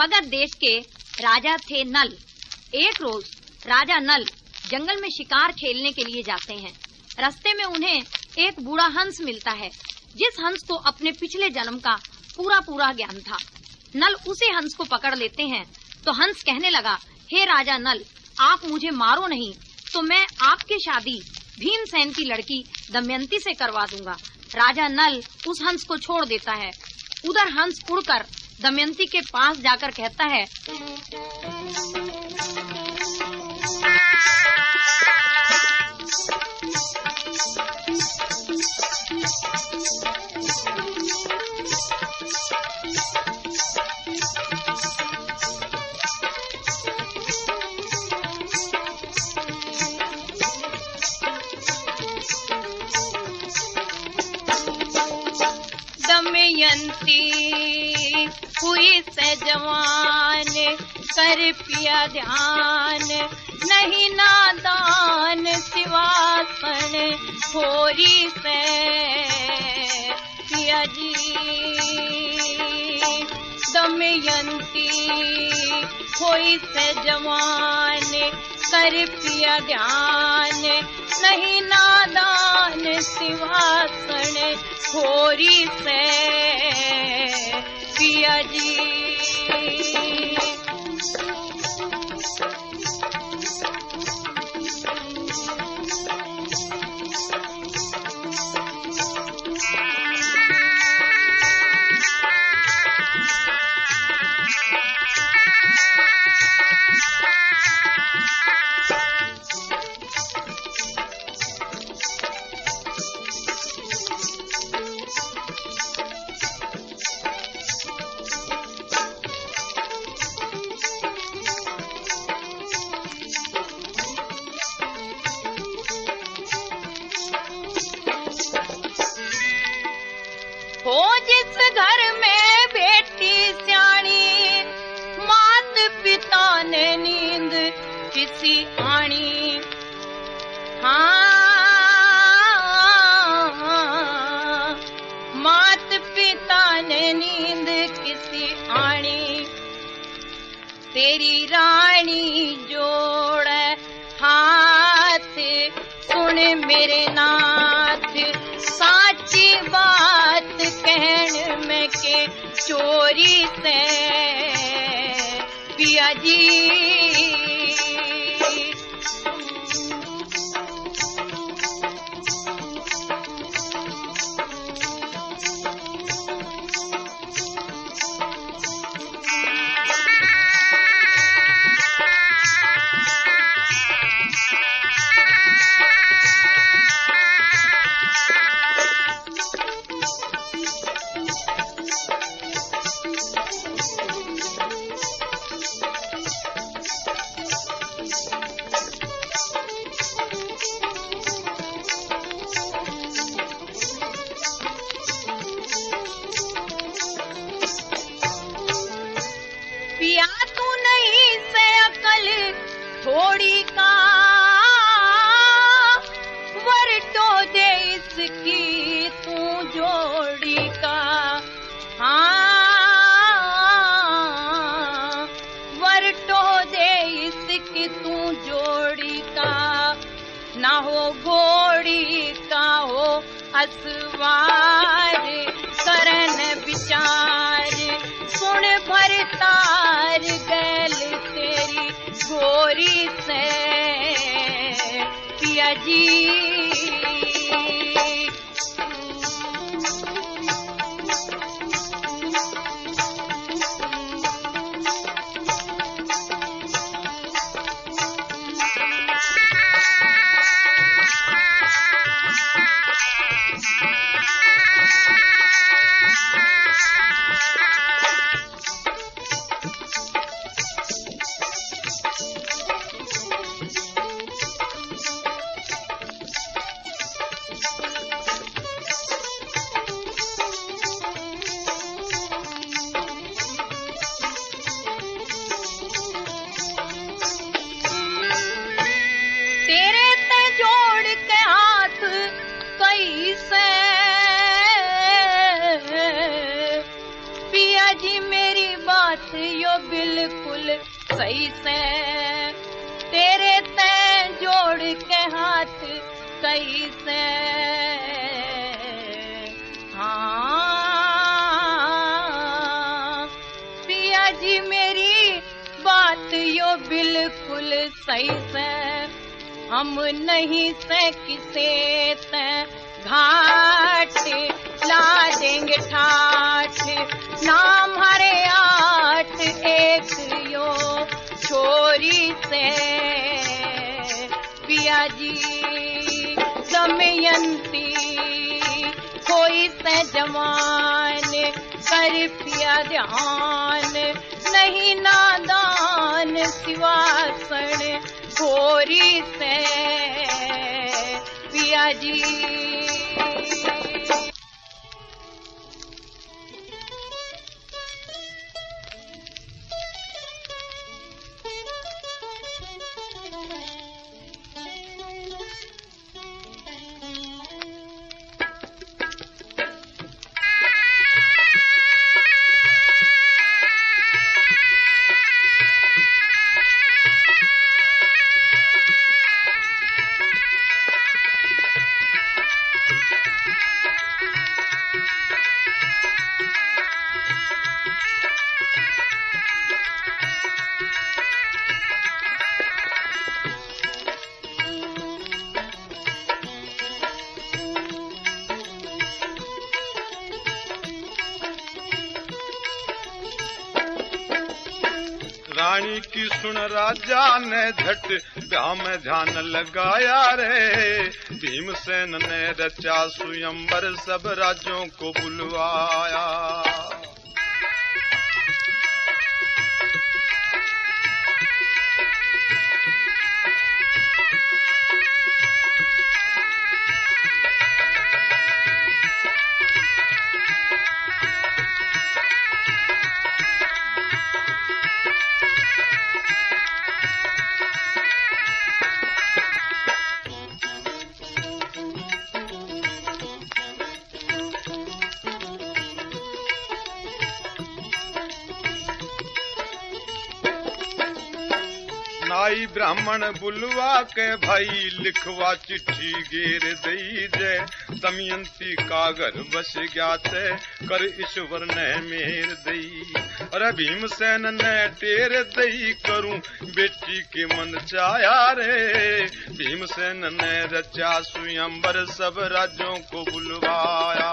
मगध देश के राजा थे नल। एक रोज राजा नल जंगल में शिकार खेलने के लिए जाते हैं। रास्ते में उन्हें एक बूढ़ा हंस मिलता है, जिस हंस को अपने पिछले जन्म का पूरा ज्ञान था। नल उसी हंस को पकड़ लेते हैं तो हंस कहने लगा, हे राजा नल, आप मुझे मारो नहीं तो मैं आपकी शादी भीमसेन की लड़की दमयंती से करवा दूंगा। राजा नल उस हंस को छोड़ देता है। उधर हंस उड़कर दमयंती के पास जाकर कहता है, दमयंती हुई से जवान, कर पिया ध्यान, नहीं नादान सिवासन थोरी से पिया जी। दमयंती हुई से जवान, कर पिया ध्यान, नहीं नादान सिवासन थोरी से पिया जी। हो जिस घर में बेटी स्याणी, मात पिता ने नींद किसी आनी। हाँ, मात पिता ने नींद किसी आनी। तेरी रानी जोड़ हाथ, सुन मेरे नाथ, साची बात कहन में के चोरी से पिया जी। पिया तू नहीं से अकल थोड़ी का, वरटो दे इसकी तू जोड़ी का। हाँ, वरटो दे इसकी तू जोड़ी का। ना हो घोड़ी का हो असवार, करन विचार, सुन भरतार गैल तेरी गोरी से पिया जी। सही से, तेरे ते जोड़ के हाथ कई से। हाँ पिया जी मेरी बात यो बिल्कुल सही से, हम नहीं से किसे ते घाट ला देंगे ठाठ, नाम हरे 8 एक यो छोरी से। पिया जी दमयंती कोई से जवान, कर पिया ध्यान नहीं नादान, सिवासन घोरी से। पिया जी रानी की सुन राजा ने झट ब्याह में ध्यान लगाया रे, भीमसेन ने रचा स्वयंवर सब राज्यों को बुलवाया। नाई ब्राह्मण बुलवा के भाई लिखवा चिट्ठी गेर दई जय, दमयंती का घर बस गया थे कर ईश्वर ने मेर दई। अरे भीमसेन ने टेर दई करूं बेटी के मन चाया रे, भीमसेन ने रचा स्वयंवर सब राज्यों को बुलवाया।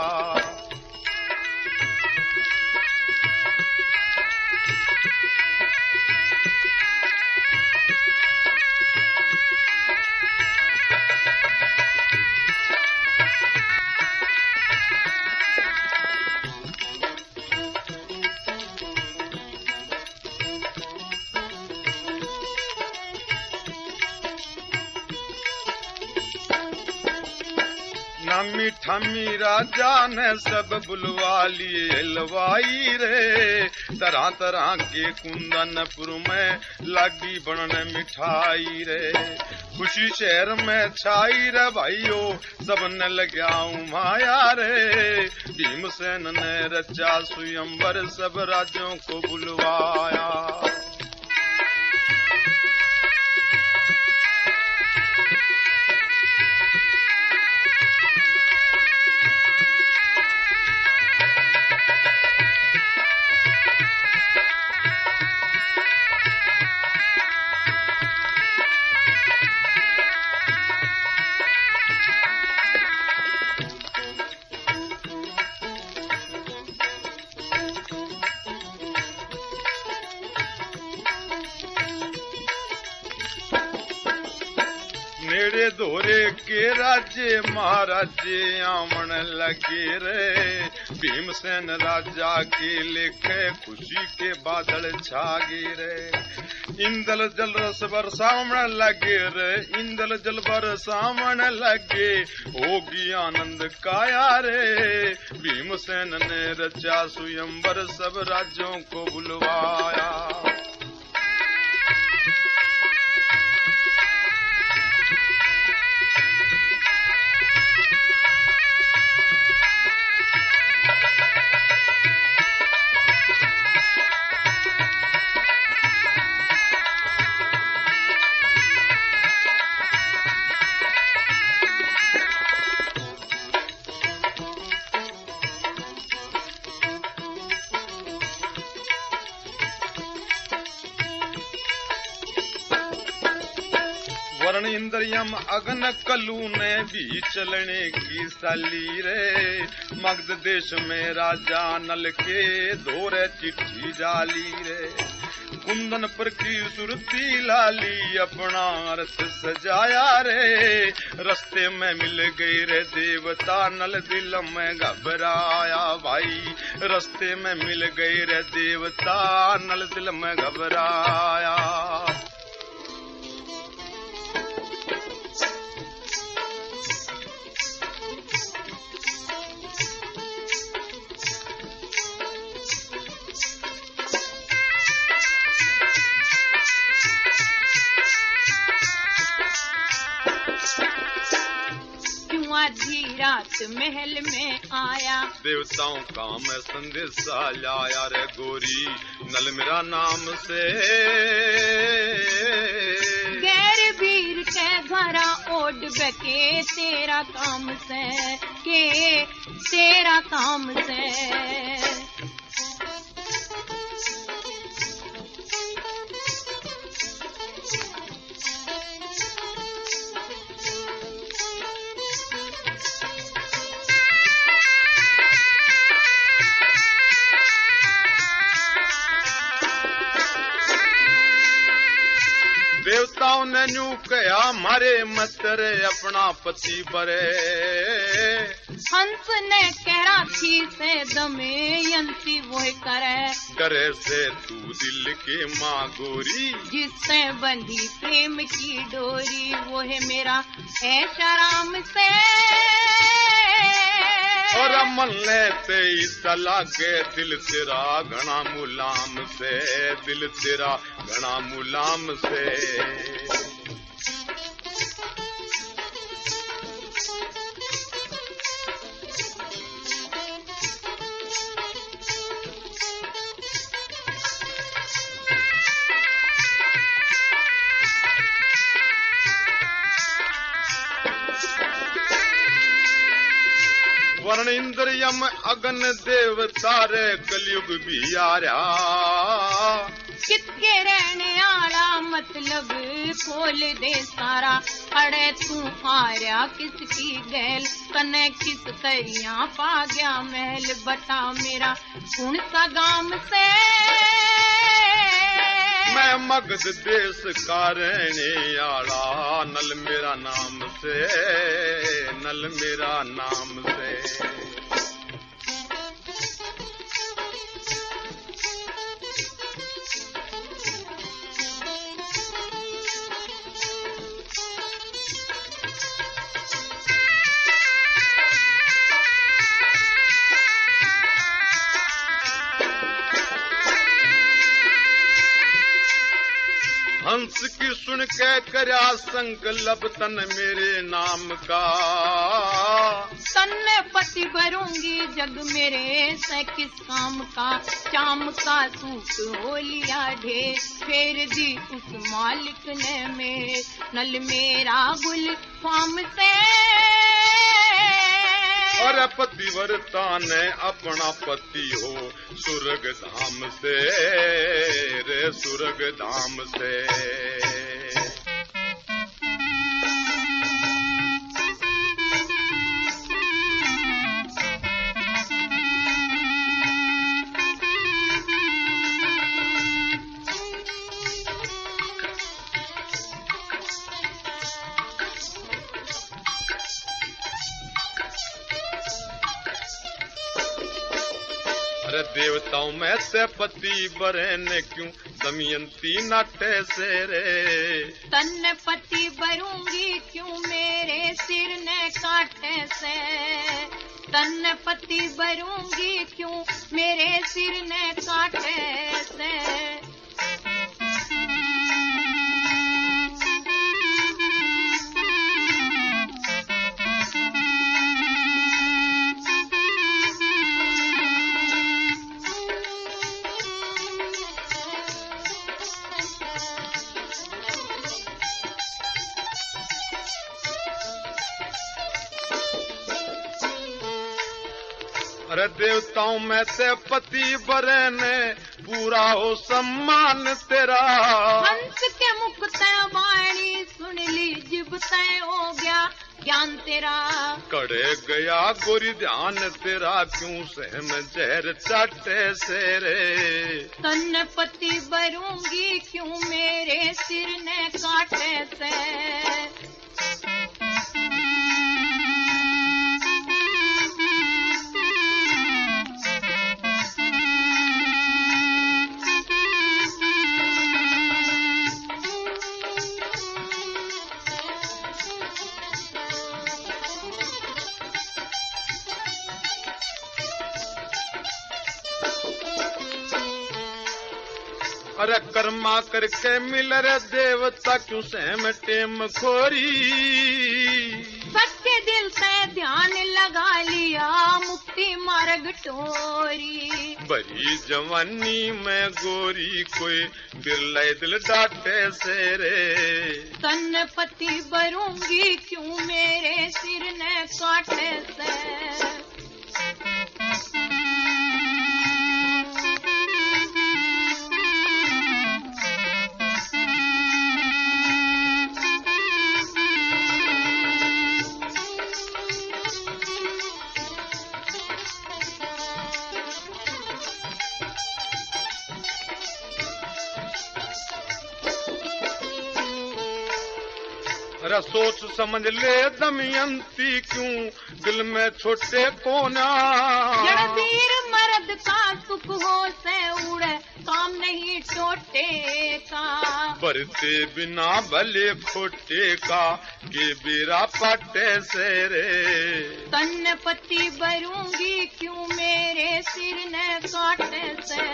नामी ठामी राजा ने सब बुलवा लिए हलवाई रे, तरह तरह के कुंदनपुर में लागी बनने मिठाई रे। खुशी शहर में छाई रे भाइयों सबने लगाऊं माया रे, भीमसेन ने रचा स्वयंवर सब राज्यों को बुलवाया। नेड़े धोरे के राज्य महाराजे आमन लगे रे, भीमसेन राजा के लेखे खुशी के बादल छागे रे। इंदल जल रस बरसावन लगे रे, इंदल जल बरसावन लगे होगी आनंद काया रे, भीमसेन ने रचा स्वयंवर सब राज्यों को बुलवाया। यम अग्न कलू ने भी चलने की साली रे। मगध देश में राजा नल के दौरे चिट्ठी डाली रे। कुंदन पर की सुरती लाली अपना अर्थ सजाया रे। रस्ते में मिल गई रे देवता नल दिल में घबराया भाई। रस्ते में मिल गई रे देवता नल दिल में घबराया। आधी रात महल में आया देवताओं का मैं संदेशा लाया रे गोरी नल मेरा नाम से। गैर वीर के घरा ओढ़ बके तेरा काम से के तेरा काम से। देवताओं ने न्यू कहा मारे मतर अपना पति बरे। हंस ने कह थी से दमयंती वो करे से तू दिल के माँ गोरी। जिससे बंधी प्रेम की डोरी वो है मेरा ऐशा राम से। और मन लेते सला के दिल तेरा घना मुलाम से। दिल तेरा घना मुलाम से। वर्ण इंद्र यम अगन देवता रे कलयुग भी आ रहा। कितके रहने आला मतलब खोल दे सारा। अड़े तू हारा किसकी गैल कने किस तरिया पा गया महल। बता मेरा कौन सा गाम से। मैं मगध देश का रहने आला नल मेरा नाम से। नल मेरा नाम से। हंस की सुन के करया संकल्प तन मेरे नाम का। तन पति भरूंगी जग मेरे से किस काम का। चाम का सूट हो लिया ढेर फेर दी उस मालिक ने में नल मेरा गुल फाम से। और पतिव्रता ने अपना पति हो सुरग धाम से रे सुरग धाम से। अरे देवताओं में से पति बरे ने क्यों दमयंती नाटे से रे। तन पति भरूंगी क्यों मेरे सिर ने काटे से। तन पति भरूंगी क्यों मेरे सिर ने काटे से। अरे देवताओं में से पति बरे ने पूरा हो सम्मान तेरा। हंस के मुख ते वाणी सुन ली जिब तय हो गया ज्ञान तेरा। कड़े गया गोरी ध्यान तेरा क्यों सहम जहर चाटे से रे। तन पति भरूंगी क्यों मेरे सिर ने काटे से। अरे कर्मा करके मिल रे देवता क्यों सहम टेम खोरी। सच्चे दिल से ध्यान लगा लिया मुक्ति मार्ग टोरी। बड़ी जवानी में गोरी कोई बिरले दिल डाटे से रे। तन पति भरूंगी क्यों मेरे सिर ने काटे से। अरे सोच समझ ले दमयंती क्यों दिल में छोटे कोना। वीर मर्द का सुख हो से उड़े काम नहीं टोटे का। बरते बिना भले खोटे का के बेरा पटे से रे। तन पति भरूंगी क्यों मेरे सिर ने काटे से।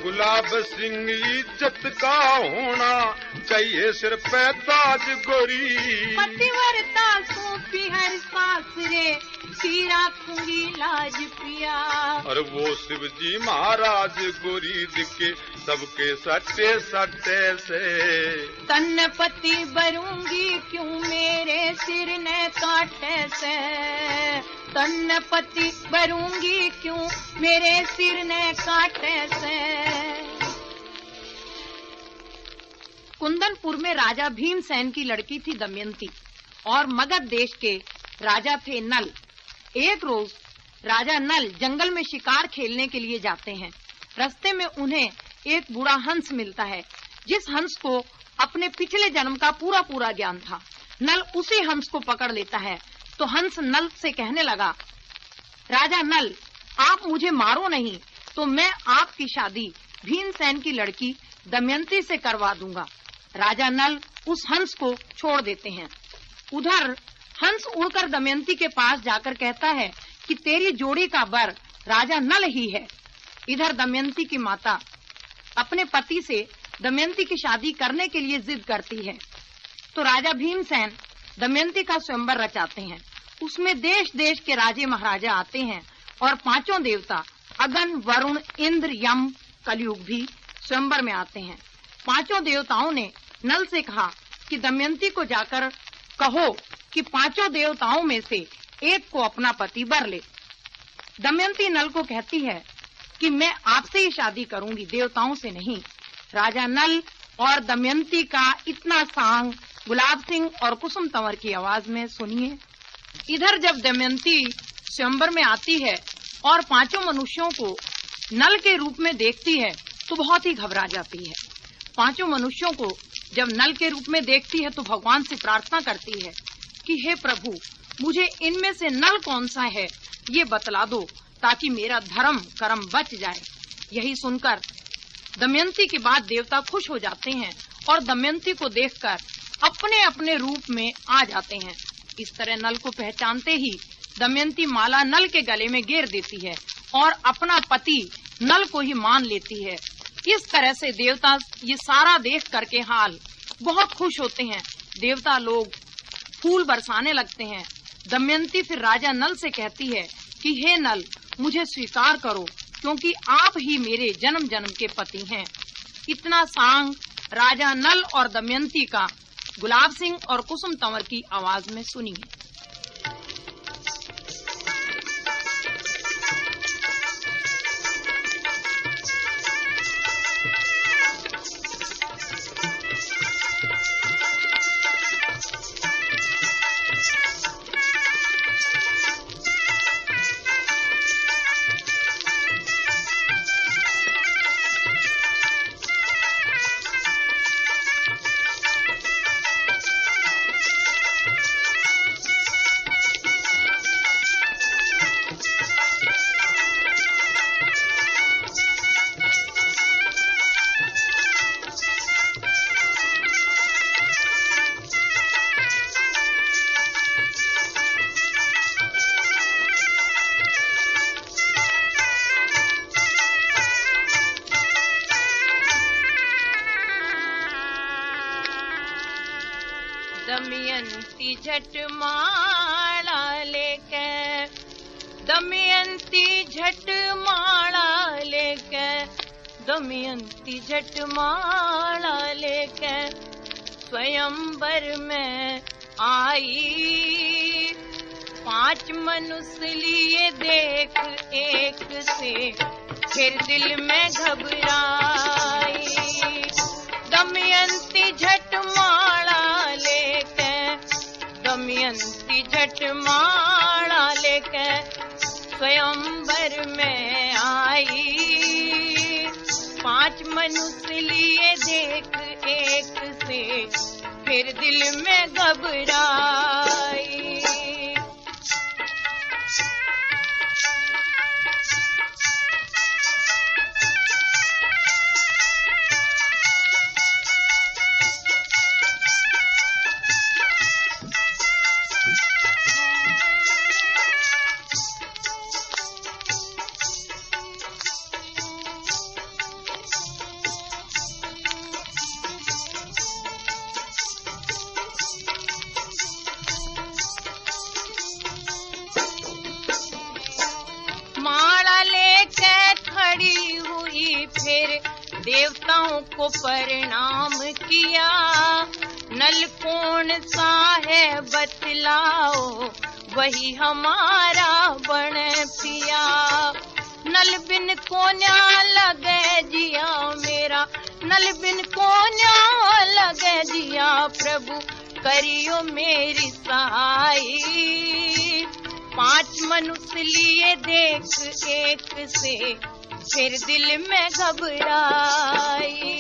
गुलाब सिंह इज्जत का होना चाहिए सिर पे ताज गोरी। पतिव्रता सूफी हर सासरे की रखूंगी लाज पिया। और वो शिव जी महाराज गोरी दिखे सबके सट्टे सट्टे से। तन पति भरूंगी क्यों मेरे सिर ने काटे से। तन पति भरूंगी क्यों मेरे सिर ने काटे से। कुंदनपुर में राजा भीमसेन की लड़की थी दमयंती और मगध देश के राजा थे नल। एक रोज राजा नल जंगल में शिकार खेलने के लिए जाते हैं। रास्ते में उन्हें एक बूढ़ा हंस मिलता है जिस हंस को अपने पिछले जन्म का पूरा ज्ञान था। नल उसी हंस को पकड़ लेता है तो हंस नल से कहने लगा, राजा नल, आप मुझे मारो नहीं तो मैं आपकी शादी भीमसेन की लड़की दमयंती से करवा दूंगा। राजा नल उस हंस को छोड़ देते हैं। उधर हंस उड़कर दमयंती के पास जाकर कहता है कि तेरी जोड़ी का वर राजा नल ही है। इधर दमयंती की माता अपने पति से दमयंती की शादी करने के लिए जिद करती है तो राजा भीमसेन दमयंती का स्वयंवर रचाते हैं। उसमें देश देश के राजे महाराजा आते हैं और पांचों देवता अगन, वरुण, इंद्र, यम, कलयुग भी स्वयंवर में आते हैं। पांचों देवताओं ने नल से कहा कि दमयंती को जाकर कहो कि पांचों देवताओं में से एक को अपना पति वर ले। दमयंती नल को कहती है कि मैं आपसे ही शादी करूंगी, देवताओं से नहीं। राजा नल और दमयंती का इतना सांग गुलाब सिंह और कुसुम तंवर की आवाज में सुनिए। इधर जब दमयंती स्वयंवर में आती है और पांचों मनुष्यों को नल के रूप में देखती है तो बहुत ही घबरा जाती है। पांचों मनुष्यों को जब नल के रूप में देखती है तो भगवान से प्रार्थना करती है कि हे प्रभु, मुझे इनमें से नल कौन सा है ये बतला दो ताकि मेरा धर्म कर्म बच जाए। यही सुनकर दमयंती के बाद देवता खुश हो जाते हैं और दमयंती को देखकर अपने अपने रूप में आ जाते हैं। इस तरह नल को पहचानते ही दमयंती माला नल के गले में घेर देती है और अपना पति नल को ही मान लेती है। इस तरह से देवता ये सारा देख करके हाल बहुत खुश होते हैं। देवता लोग फूल बरसाने लगते हैं। दमयंती फिर राजा नल से कहती है कि हे नल, मुझे स्वीकार करो, क्योंकि आप ही मेरे जन्म जन्म के पति हैं। इतना सांग राजा नल और दमयंती का गुलाब सिंह और कुसुम तंवर की आवाज में सुनिए। दमयंती झट माला लेके, दमयंती झट माला लेके, दमयंती झट माला लेके स्वयंवर में आई। 5 मनुष्य लिए देख एक से, फिर दिल में घबराई। दमयंती झट माला लेके, दमयंती झट माला लेके स्वयंवर में आई। 5 मनुष्य लिए देख एक से, फिर दिल में घबराई। फिर देवताओं को प्रणाम किया। नल कौन सा है बतलाओ, वही हमारा बन पिया। नल बिन कोन्या लगे जिया मेरा, नल बिन कोन्या लगे जिया। प्रभु करियो मेरी सहाई। 5 मनुष्य लिए देख एक से, फिर दिल में घबराई।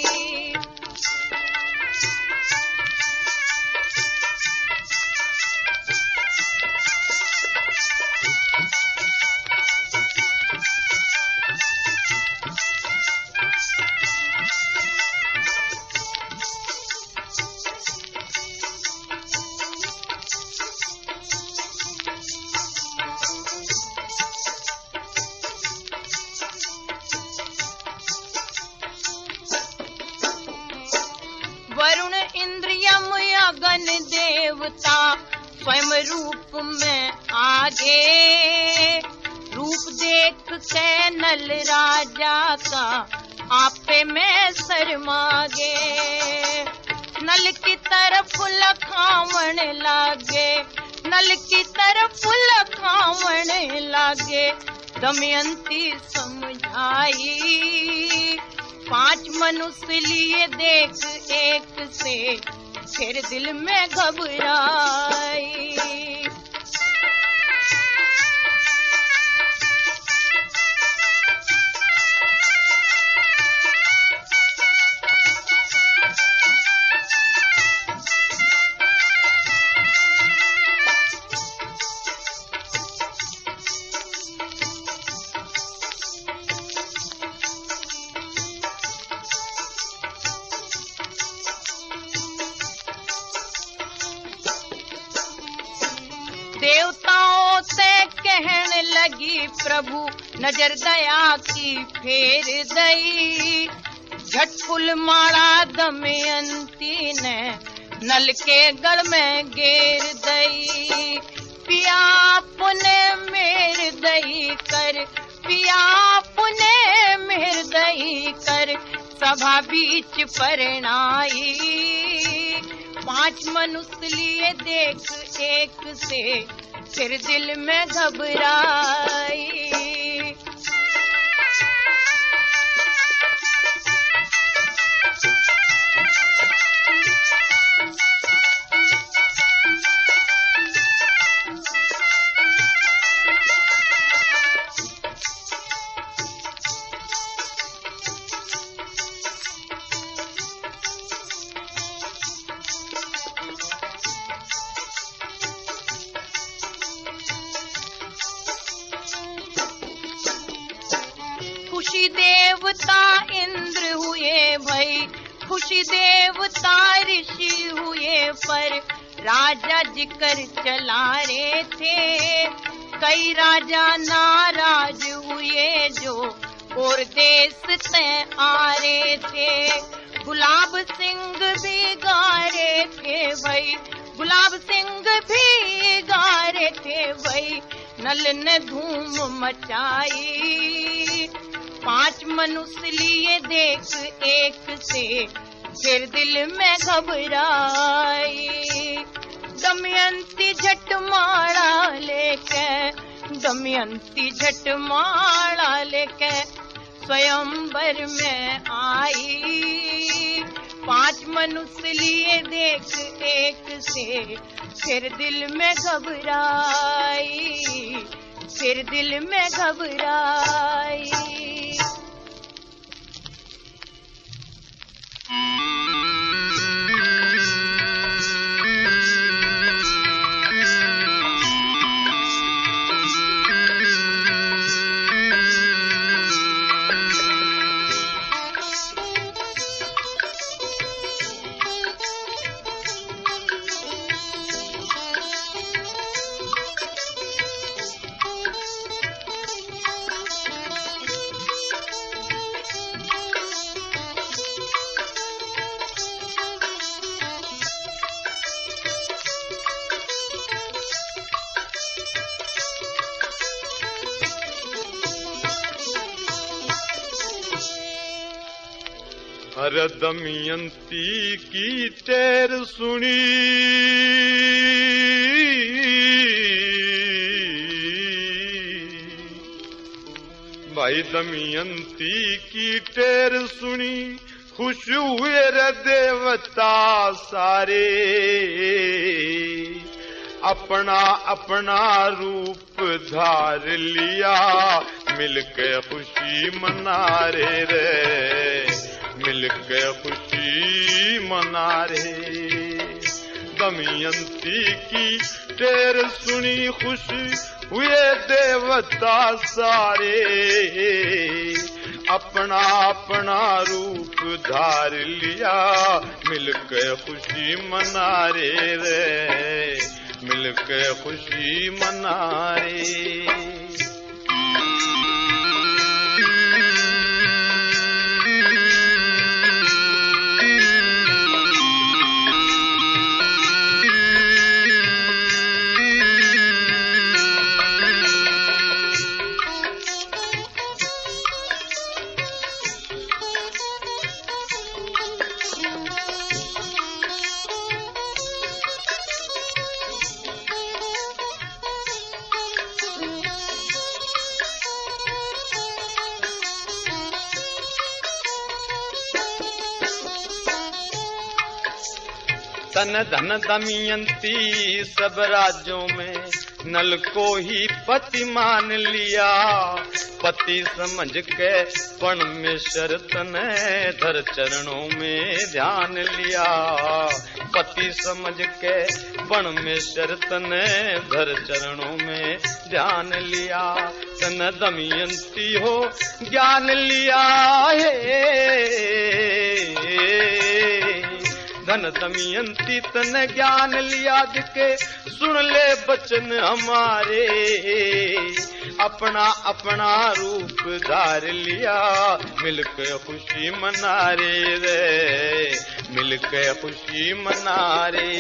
वरुण इंद्र यम अगन देवता स्वयं रूप में आगे। रूप देख के नल राजा का आपे में शर्मागे। नल की तरफ लखावन लागे, नल की तरफ लखावन लागे। दमयंती समझाई। 5 मनुष्य लिए देख एक से, फिर दिल में घबराई। देवताओं से कहने लगी प्रभु, नजर दया की फेर दई। झट फूल माला दमयंती ने नल के गढ़ में घेर दई। पिया पुने मेर दई कर, पिया पुने मेर दई कर, सभा बीच परनाई। 5 मनुष्य लिए देख एक से, फिर दिल में घबराई। खुशी देवता इंद्र हुए भई, खुशी देवता ऋषि हुए, पर राजा जिकर चला रहे थे। कई राजा नाराज हुए जो और देश से आ रहे थे। गुलाब सिंह भी गा रहे थे भई, गुलाब सिंह भी गा रहे थे भई, नल ने धूम मचाई। 5 मनुष्य लिए देख एक से, फिर दिल में घबराई। दमयंती झट माड़ा लेके, दमयंती झट माड़ा लेके स्वयंवर में आई। 5 मनुष्य लिए देख एक से, फिर दिल में घबराई, फिर दिल में घबराई। हर दमयंती की टेर सुनी, भाई दमयंती की टेर सुनी, खुश हुए रे देवता सारे। अपना अपना रूप धार लिया, मिलके खुशी मना रे, मिलके खुशी मना रे। दमयंती की टेर सुनी, खुश हुए देवता सारे। अपना अपना रूप धार लिया, मिलके खुशी मना रे, मिलके खुशी मना रे। तन धन दमयंती सब राज्यों में, नल को ही पति मान लिया। पति समझ के परमेश्वर तने धर चरणों में ध्यान लिया। पति समझ के परमेश्वर तने धर चरणों में ध्यान लिया। तन दमयंती हो ज्ञान लिया है, धन दमयंती तन ज्ञान लिया जिके सुन ले बचन हमारे। अपना अपना रूप धार लिया, मिलके खुशी मना रे, मिलके खुशी मना रे।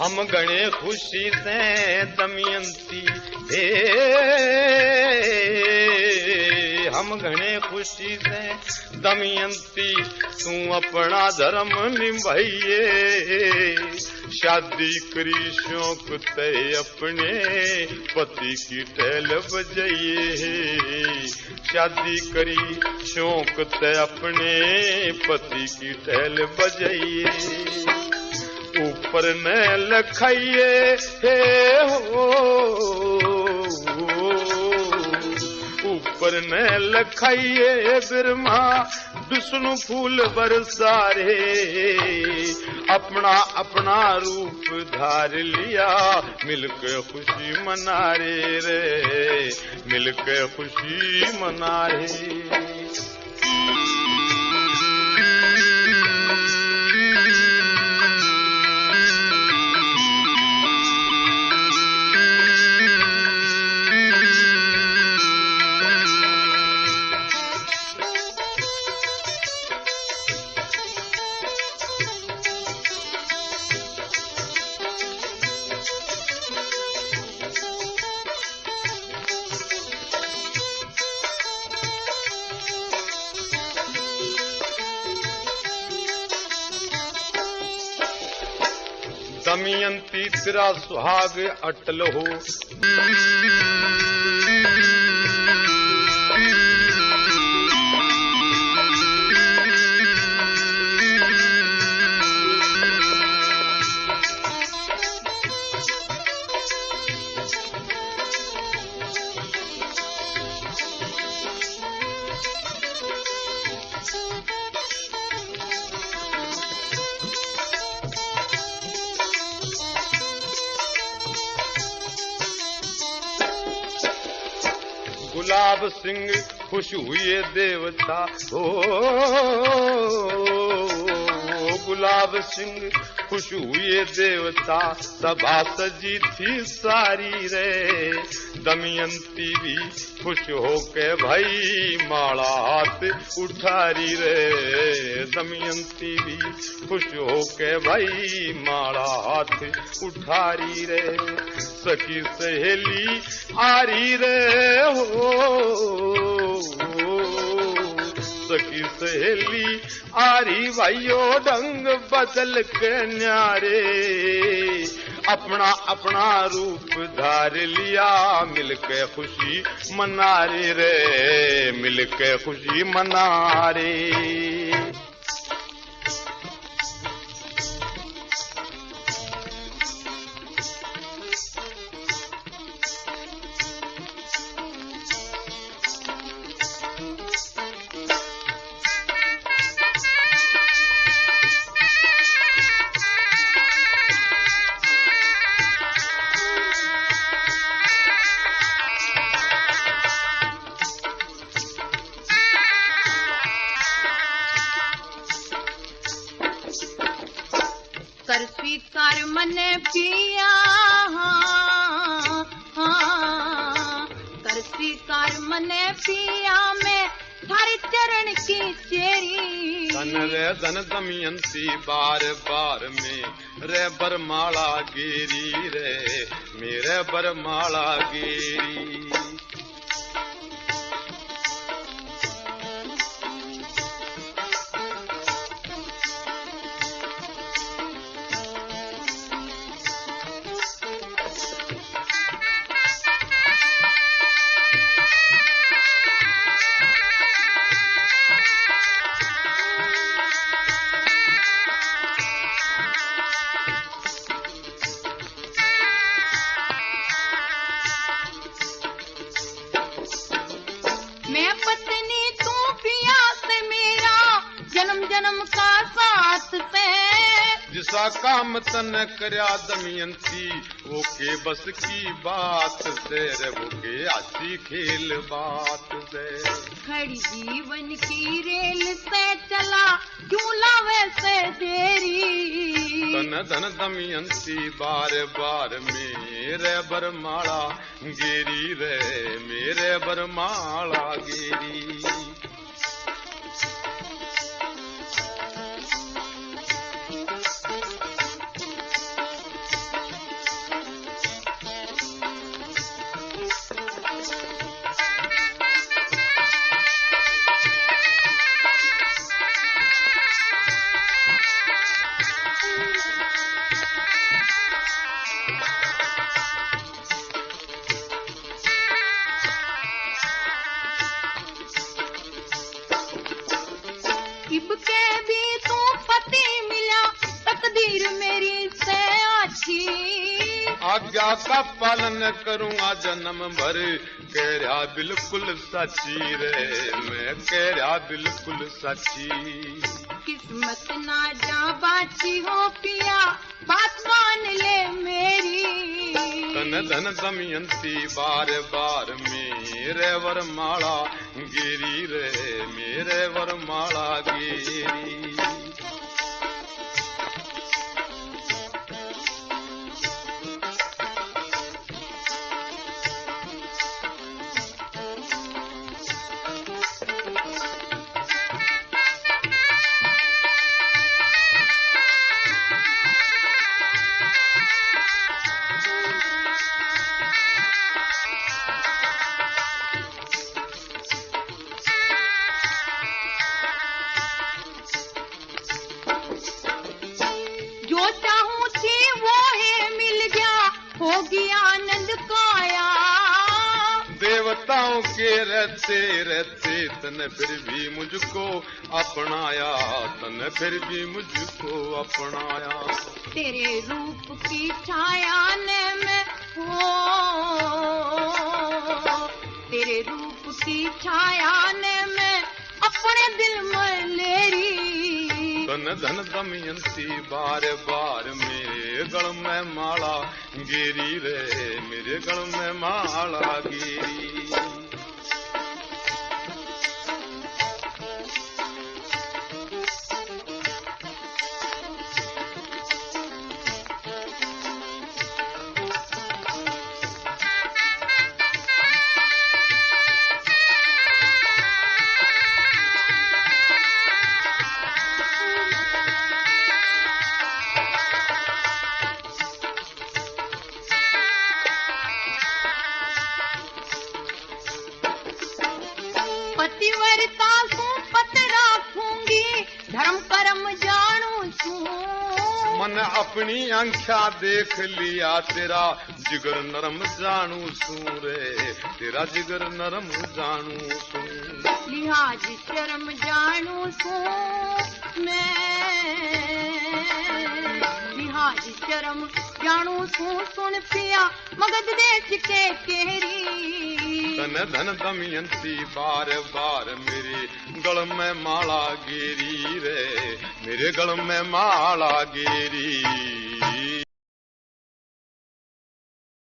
हम घणे खुशी से दमयंती हे, हम घणे खुशी से दमयंती तू अपना धर्म निभाइए। शादी करी शौक ते अपने पति की टहल बजाइए। शादी करी शौक ते अपने पति की टहल बजाइए। ऊपर न लखाइए हे हो, ऊपर न लखाइए बिरमा विष्णु फूल बरसारे। अपना अपना रूप धार लिया मिलकर खुशी मना रे, मिलकर खुशी मना रे। दमयंती तेरा सुहाग अटल हो, गुलाब सिंह खुश हुए देवता हो, गुलाब सिंह खुश हुए देवता। सभा सजी थी सारी रे, दमयंती भी खुश हो के भाई माला हाथ उठारी रे। दमयंती भी खुश हो के भाई माला हाथ उठारी रे। सखी सहेली आरी रे हो, सखी सहेली आरी भाइयों ढंग बदल के न्यारे। अपना अपना रूप धार लिया मिलके खुशी मना रे, मिलके खुशी मना रे। कर स्वीकार मने पिया, कर स्वीकार मने पिया में थारे चरण की चेरी। धन रे धन दमयंती बार बार में रे बरमाला गिरी रे, मेरे बरमाला गिरी। मैं पत्नी तू पिया से मेरा जन्म जन्म का साथ से। जिसा काम तन करया दमयंती वो के बस की बात से रे, वो के आसी खेल बात से। खड़ी जीवन की रेल से चला क्यों लावे से देरी। धन धन दमयंती बार बार मेरे बरमाला गिरी रे, मेरे बरमाला गिरी। आज्ञा का पालन करूंगा जन्म भर। कह रहा बिल्कुल सच्ची रे, मैं कह रहा बिल्कुल सच्ची। किस्मत ना जा बाची हो पिया, बात मान ले मेरी। तन धन दमयंती बार बार मेरे वरमाला गिरी रे, मेरे वरमाला गिरी। जो चाहूं थी वो है मिल गया, होगी आनंद काया। देवताओं के रहते रहते तने फिर भी मुझको अपनाया, तने फिर भी मुझको अपनाया। तेरे रूप की छाया ने मैं हो, तेरे रूप की छाया ने मैं अपने दिल में लेरी। तन धन दमयंती बार बार मेरे गल में माला गिरी रे, मेरे गल में माला गिरी। पतिव्रता सू पत राखूंगी, धर्म कर्म जानू सू। मन अपनी आंखा देख लिया, तेरा जिगर नरम जानू सू रे, तेरा जिगर नरम जानू सू। लिहाज शर्म जानू सू मैं, लिहाज शर्म जानू सू। सुन पिया मगध देश के केरी। तन धन दमयंती बार बार मेरे गल में माला गिरी रे, मेरे गल में माला गिरी।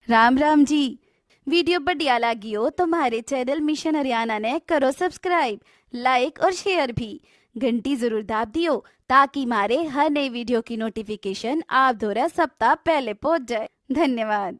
राम राम जी। वीडियो बढ़िया लगी हो तो हमारे चैनल मिशन हरियाणा ने करो सब्सक्राइब, लाइक और शेयर भी। घंटी जरूर दाब दियो ताकि हमारे हर नई वीडियो की नोटिफिकेशन आप द्वारा सप्ताह पहले पहुंच जाए। धन्यवाद।